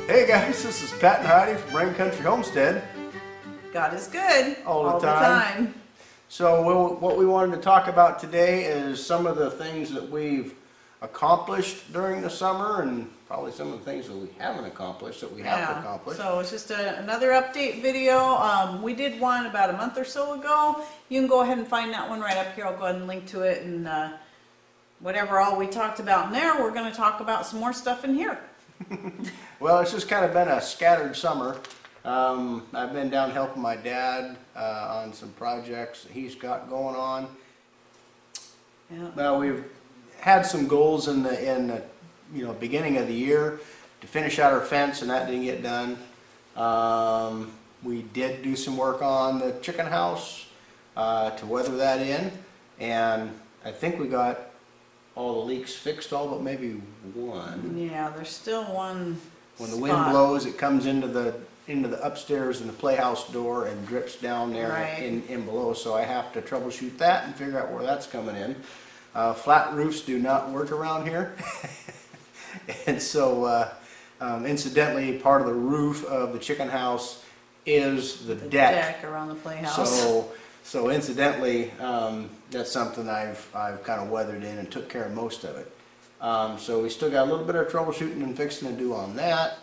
Hey guys, this is Pat and Heidi from Rain Country Homestead. God is good all the time. So what we wanted to talk about today is some of the things that we've accomplished during the summer and probably some of the things that we haven't accomplished that we have to accomplish. So it's just another update video. We did one about a month or so ago. You can go ahead and find that one right up here. I'll go ahead and link to it, and whatever all we talked about in there, we're going to talk about some more stuff in here. Well, it's just kind of been a scattered summer. I've been down helping my dad on some projects that he's got going on. Yeah. Well, we've had some goals in the beginning of the year to finish out our fence, and that didn't get done. We did do some work on the chicken house to weather that in, and I think we got all the leaks fixed, all but maybe one. Yeah, there's still one. When the wind blows, it comes into the upstairs and the playhouse door and drips down there in below. So I have to troubleshoot that and figure out where that's coming in. Flat roofs do not work around here, and so incidentally, part of the roof of the chicken house is the deck around the playhouse. So incidentally, that's something I've kind of weathered in and took care of most of it. So we still got a little bit of troubleshooting and fixing to do on that.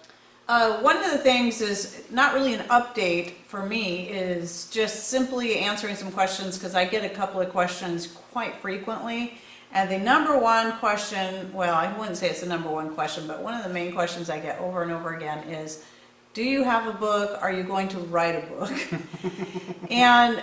One of the things is not really an update for me, is just simply answering some questions, because I get a couple of questions quite frequently. And the number one question, well, I wouldn't say it's the number one question, but one of the main questions I get over and over again is, do you have a book? Are you going to write a book? And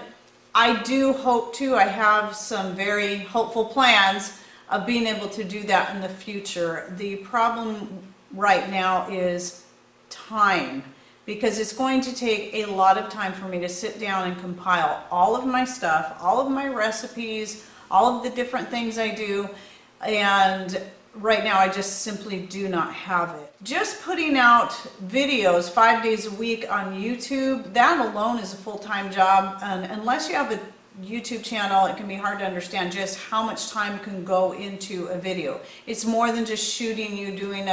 I do hope to. I have some very hopeful plans of being able to do that in the future. The problem right now is time, because it's going to take a lot of time for me to sit down and compile all of my stuff, all of my recipes, all of the different things I do, and right now I just simply do not have it. Just putting out videos 5 days a week on YouTube, that alone is a full-time job, and unless you have a YouTube channel, it can be hard to understand just how much time can go into a video. It's more than just shooting you doing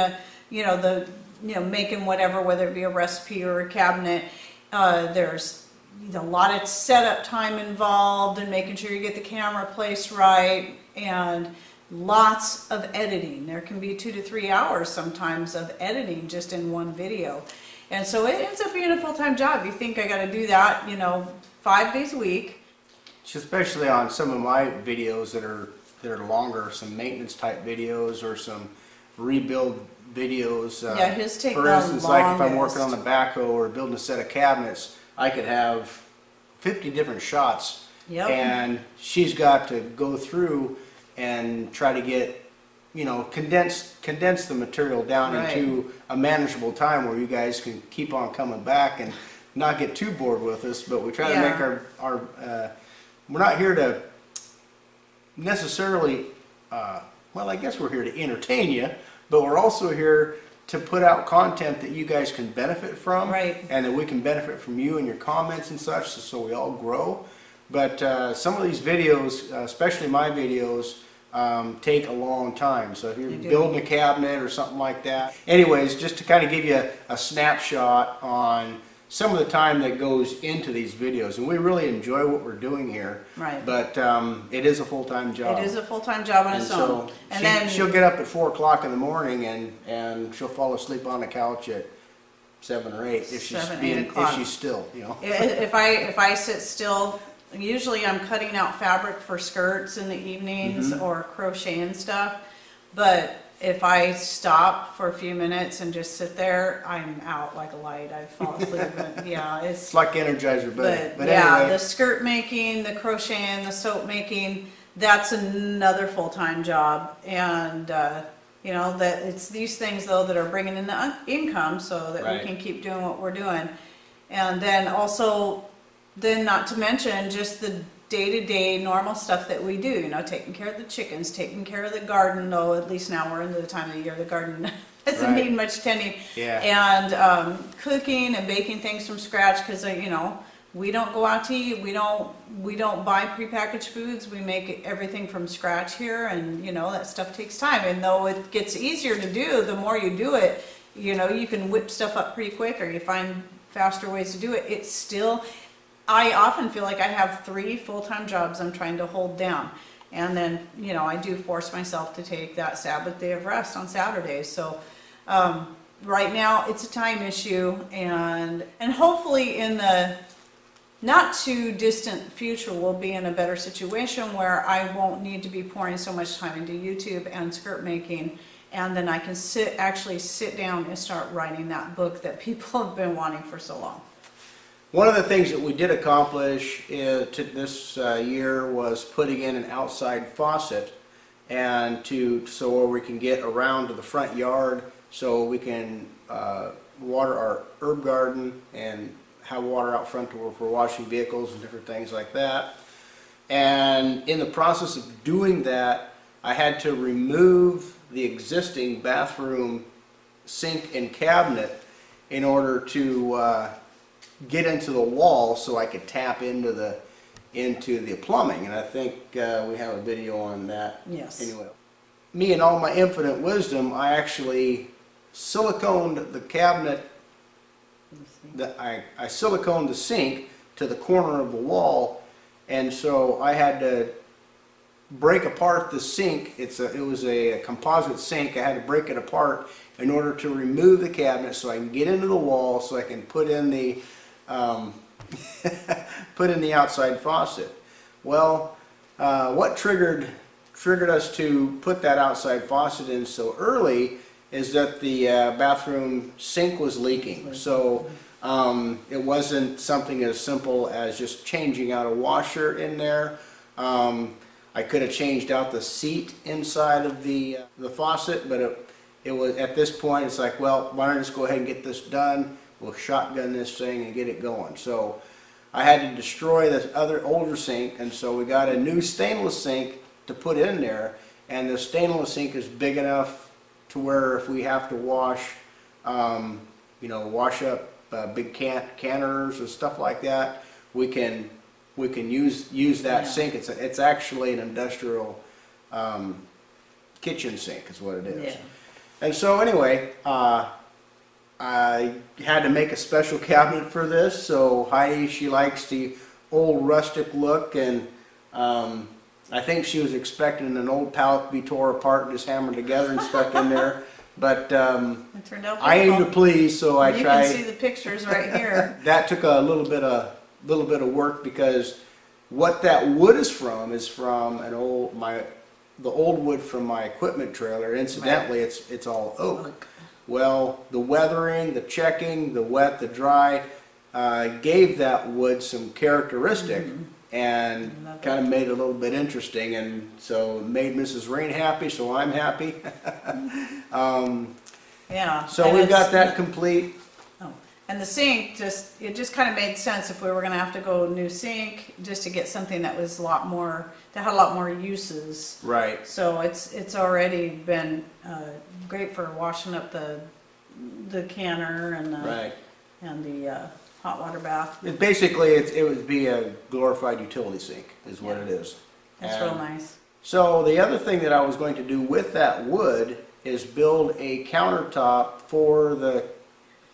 making whatever, whether it be a recipe or a cabinet. There's a lot of setup time involved and making sure you get the camera placed right, and lots of editing. There can be 2 to 3 hours sometimes of editing just in one video. And so it ends up being a full-time job. You think I got to do that, 5 days a week. Especially on some of my videos that are longer, some maintenance type videos or some rebuild videos. Yeah, his take for instance, like if I'm working on the backhoe or building a set of cabinets, I could have 50 different shots. Yep. And she's got to go through and try to get, condense the material down into a manageable time where you guys can keep on coming back and not get too bored with us. But we try to make our we're not here to necessarily, well, I guess we're here to entertain you, but we're also here to put out content that you guys can benefit from, and that we can benefit from you and your comments and such, so we all grow. But some of these videos, especially my videos, take a long time. So if you're building a cabinet or something like that. Anyways, just to kind of give you a snapshot on some of the time that goes into these videos, and we really enjoy what we're doing here. Right. But it is a full-time job. It is a full-time job on its own. And then she'll get up at 4 o'clock in the morning and she'll fall asleep on the couch at 7 or 8 if she's still, If I sit still, usually I'm cutting out fabric for skirts in the evenings or crocheting stuff. But if I stop for a few minutes and just sit there, I'm out like a light. I fall asleep. It's like Energizer Bunny. But yeah, anyway. The skirt making, the crocheting, the soap making, that's another full-time job. And that it's these things though that are bringing in the income, so that we can keep doing what we're doing. And then also, not to mention just the day-to-day normal stuff that we do, taking care of the chickens, taking care of the garden, though at least now we're into the time of the year the garden doesn't need much tending, and cooking and baking things from scratch, because we don't go out to eat, we don't buy prepackaged foods, we make everything from scratch here, and that stuff takes time, and though it gets easier to do, the more you do it, you know, you can whip stuff up pretty quick, or you find faster ways to do it. It's still, I often feel like I have 3 full-time jobs I'm trying to hold down. And then, you know, I do force myself to take that Sabbath day of rest on Saturdays. So right now it's a time issue, and hopefully in the not too distant future we'll be in a better situation where I won't need to be pouring so much time into YouTube and skirt making, and then I can actually sit down and start writing that book that people have been wanting for so long. One of the things that we did accomplish this year was putting in an outside faucet, and so where we can get around to the front yard, so we can water our herb garden and have water out front for washing vehicles and different things like that. And in the process of doing that, I had to remove the existing bathroom sink and cabinet in order to get into the wall so I could tap into the plumbing. And I think we have a video on that. Yes. Anyway, me and all my infinite wisdom, I actually siliconed the cabinet. I siliconed the sink to the corner of the wall, and so I had to break apart the sink. It was a composite sink. I had to break it apart in order to remove the cabinet so I can get into the wall, so I can put in the outside faucet. Well, what triggered us to put that outside faucet in so early is that the bathroom sink was leaking. So it wasn't something as simple as just changing out a washer in there. I could have changed out the seat inside of the faucet, but it was, at this point, it's like, well, why don't I just go ahead and get this done? We'll shotgun this thing and get it going. So I had to destroy this other older sink, and so we got a new stainless sink to put in there, and the stainless sink is big enough to where if we have to wash, you know, wash up big canners and stuff like that, we can use that sink. It's actually an industrial kitchen sink is what it is. Yeah. And so anyway, I had to make a special cabinet for this. So Heidi, she likes the old rustic look, and I think she was expecting an old pallet to be tore apart and just hammered together and stuck in there. But it turned out I aim to please, so I tried. You can see the pictures right here. That took a little bit of work, because what that wood is from an the old wood from my equipment trailer. Incidentally, right. It's all oak. Well, the weathering, the checking, the wet, the dry gave that wood some characteristic. Mm-hmm. And kind of made it a little bit interesting, and so made Mrs. Rain happy, so I'm happy. Yeah. So we've got that complete. Oh, and the sink it just kind of made sense if we were going to have to go new sink, just to get something that was had a lot more uses. Right. So it's already been great for washing up the canner and right. And the hot water bath. It would be a glorified utility sink is what it is. It's real nice. So the other thing that I was going to do with that wood is build a countertop for the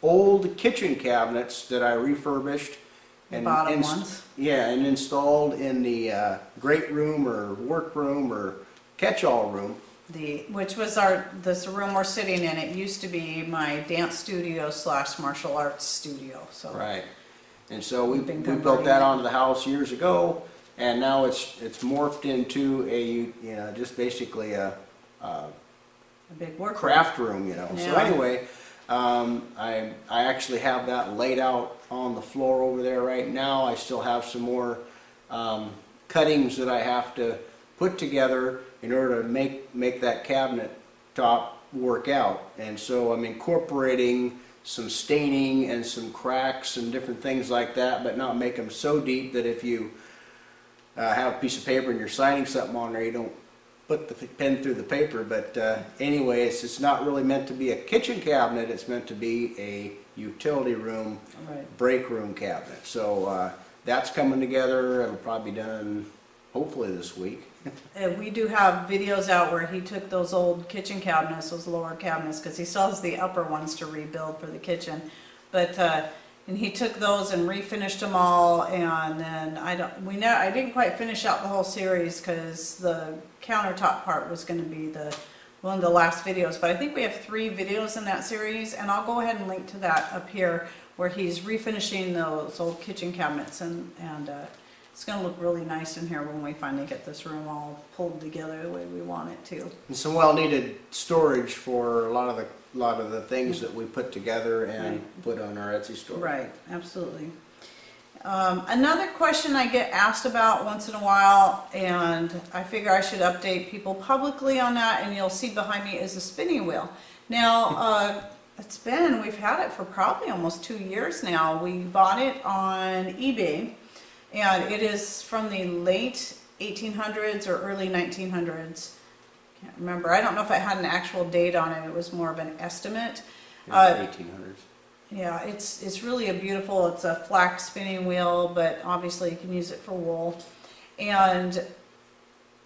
old kitchen cabinets that I refurbished. The bottom ones? Yeah, and installed in the great room or workroom or catch-all room. Which was this room we're sitting in. It used to be my dance studio / martial arts studio. So right, and so we built that onto the house years ago, and now it's morphed into just basically a big work craft room, Yeah. So anyway, I actually have that laid out on the floor over there right now. I still have some more cuttings that I have to put together in order to make that cabinet top work out. And so I'm incorporating some staining and some cracks and different things like that, but not make them so deep that if you have a piece of paper and you're signing something on there, you don't put the pen through the paper. But anyway, it's not really meant to be a kitchen cabinet. It's meant to be a utility room, break room cabinet. So that's coming together. It'll probably be done hopefully this week. we do have videos out where he took those old kitchen cabinets, those lower cabinets, because he still has the upper ones to rebuild for the kitchen. But and he took those and refinished them all, and then I didn't quite finish out the whole series because the countertop part was going to be one of the last videos. But I think we have 3 videos in that series, and I'll go ahead and link to that up here where he's refinishing those old kitchen cabinets, and it's going to look really nice in here when we finally get this room all pulled together the way we want it to. And some well-needed storage for a lot of the things that we put together and put on our Etsy store. Right, absolutely. Another question I get asked about once in a while, and I figure I should update people publicly on that, and you'll see behind me is a spinning wheel. Now, we've had it for probably almost 2 years now. We bought it on eBay, and it is from the late 1800s or early 1900s. Can't remember. I don't know if it had an actual date on it. It was more of an estimate. 1800s. Yeah, it's really it's a flax spinning wheel, but obviously you can use it for wool. And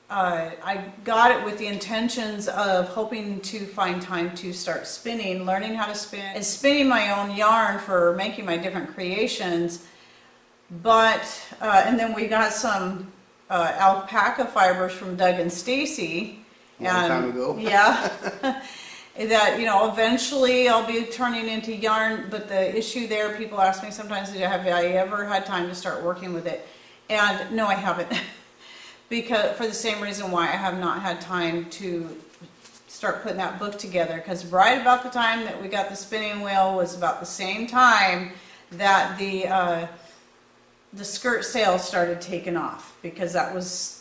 I got it with the intentions of hoping to find time to start spinning, learning how to spin, and spinning my own yarn for making my different creations. But, and then we got some alpaca fibers from Doug and Stacy. A long time ago. Yeah. That, eventually I'll be turning into yarn, but the issue there, people ask me sometimes, have I ever had time to start working with it? And no, I haven't. Because for the same reason why I have not had time to start putting that book together, because right about the time that we got the spinning wheel was about the same time that the skirt sales started taking off, because that was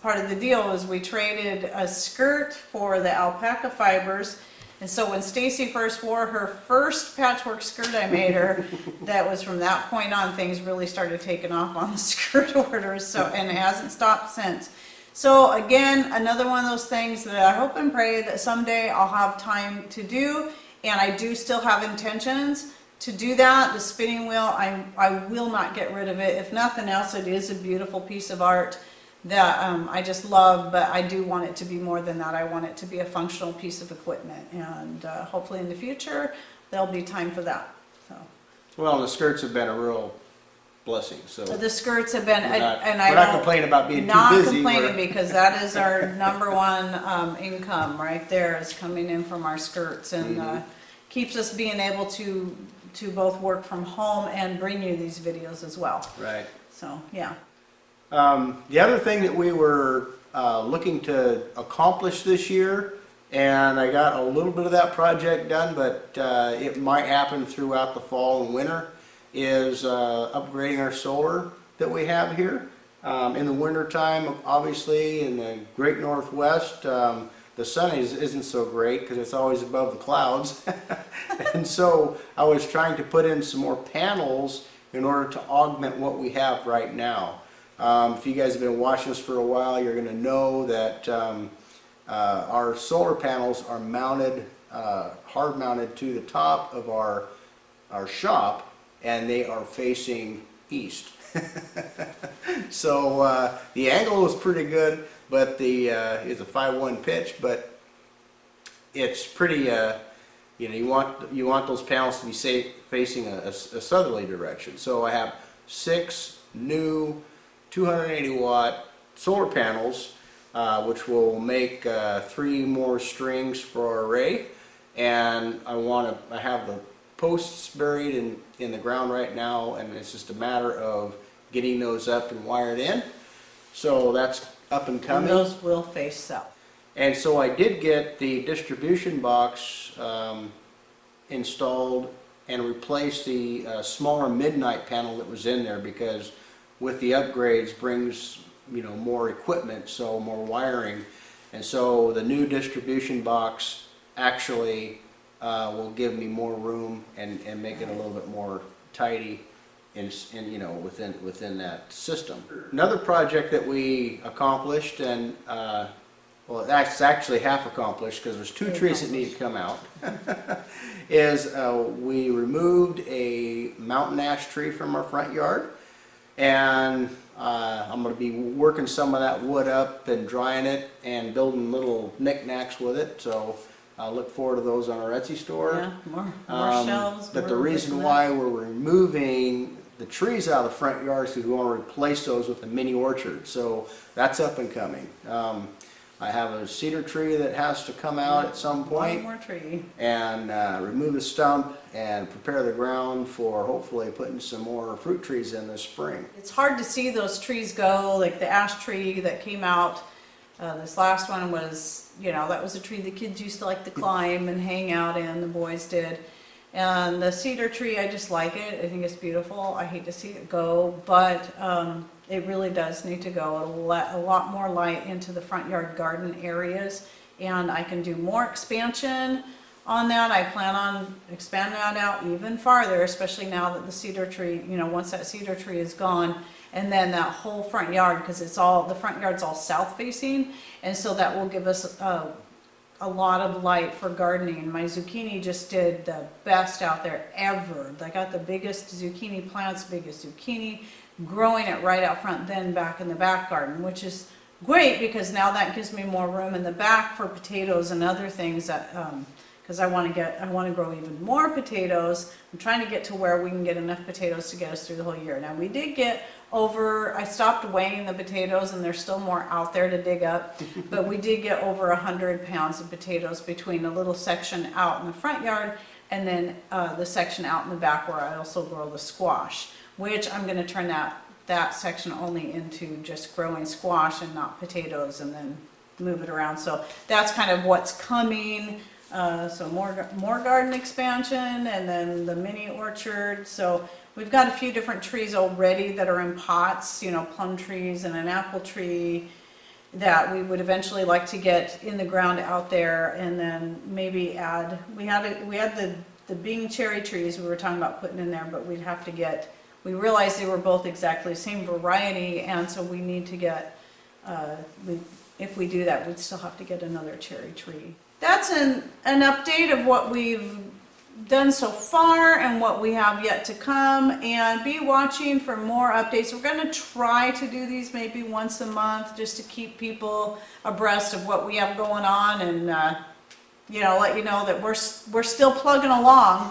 part of the deal. Is we traded a skirt for the alpaca fibers. And so when Stacy first wore her first patchwork skirt I made her, that was from that point on things really started taking off on the skirt orders. So, and it hasn't stopped since. So again, another one of those things that I hope and pray that someday I'll have time to do, and I do still have intentions to do that. The spinning wheel, I will not get rid of it. If nothing else, it is a beautiful piece of art that I just love, but I do want it to be more than that. I want it to be a functional piece of equipment, and hopefully in the future there'll be time for that. So. Well, the skirts have been a real blessing. So the skirts have been, we're not complaining about being too busy. Not complaining, because that is our #1 income right there, is coming in from our skirts, and keeps us being able to both work from home and bring you these videos as well. Right. So yeah. The other thing that we were looking to accomplish this year, and I got a little bit of that project done, but it might happen throughout the fall and winter, is upgrading our solar that we have here. In the winter time, obviously, in the great Northwest, the sun isn't so great because it's always above the clouds. And so I was trying to put in some more panels in order to augment what we have right now. If you guys have been watching us for a while, you're going to know that our solar panels are mounted, hard mounted to the top of our shop, and they are facing east. So the angle is pretty good, but it's a 5-1 pitch, but it's pretty, you want those panels to be facing a southerly direction. So I have 6 new 280 watt solar panels, which will make 3 more strings for our array, and I have the posts buried in the ground right now, and it's just a matter of getting those up and wired in. So that's up and coming. And those will face south. And so I did get the distribution box installed and replace the smaller midnight panel that was in there, because with the upgrades brings more equipment, so more wiring, and so the new distribution box actually will give me more room and make it a little bit more tidy within that system. Another project that we accomplished, and well, that's actually half accomplished because there's 2 trees that need to come out, is we removed a mountain ash tree from our front yard, and I'm going to be working some of that wood up and drying it and building little knickknacks with it. So I look forward to those on our Etsy store. Yeah, more shelves. But the reason why we're removing the trees out of the front yard is because we want to replace those with a mini orchard. So that's up and coming. I have a cedar tree that has to come out at some point. One more tree. And remove the stump and prepare the ground for hopefully putting some more fruit trees in this spring. It's hard to see those trees go, like the ash tree that came out. This last one was, you know, that was a tree the kids used to like to climb and hang out in, the boys did. And the cedar tree, I just like it. I think it's beautiful. I hate to see it go, but it really does need to go a lot more light into the front yard garden areas. And I can do more expansion on that. I plan on expanding that out even farther, especially now that the cedar tree, you know, once that cedar tree is gone, and then that whole front yard, because it's all, the front yard's all south facing, and so that will give us a lot of light for gardening. My zucchini just did the best out there ever. I got the biggest zucchini plants, biggest zucchini, growing it right out front, then back in the back garden, which is great because now that gives me more room in the back for potatoes and other things that, because I want to grow even more potatoes. I'm trying to get to where we can get enough potatoes to get us through the whole year. Now we did get over, I stopped weighing the potatoes and there's still more out there to dig up, but we did get over 100 pounds of potatoes between a little section out in the front yard and then the section out in the back where I also grow the squash, which I'm going to turn that section only into just growing squash and not potatoes, and then move it around. So that's kind of what's coming. So more garden expansion, and then the mini orchard. So we've got a few different trees already that are in pots, you know, plum trees and an apple tree that we would eventually like to get in the ground out there, and then maybe add, we had the Bing cherry trees we were talking about putting in there, but we'd have to get, we realized they were both exactly the same variety, and so we need to get, if we do that, we'd still have to get another cherry tree. That's an update of what we've done so far and what we have yet to come, and be watching for more updates. We're going to try to do these maybe once a month just to keep people abreast of what we have going on, and you know, let you know that we're still plugging along.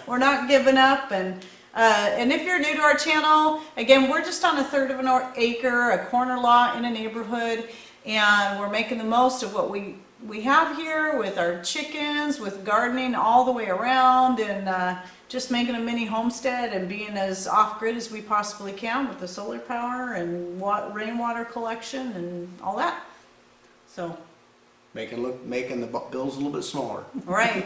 We're not giving up, and if you're new to our channel, again, we're just on 1/3 of an acre, a corner lot in a neighborhood, and we're making the most of what we have here with our chickens, with gardening all the way around, and just making a mini homestead and being as off-grid as we possibly can with the solar power and rainwater collection and all that. So making the bills a little bit smaller. Right.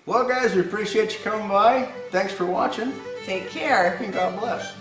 Well, guys, we appreciate you coming by. Thanks for watching. Take care. And God bless.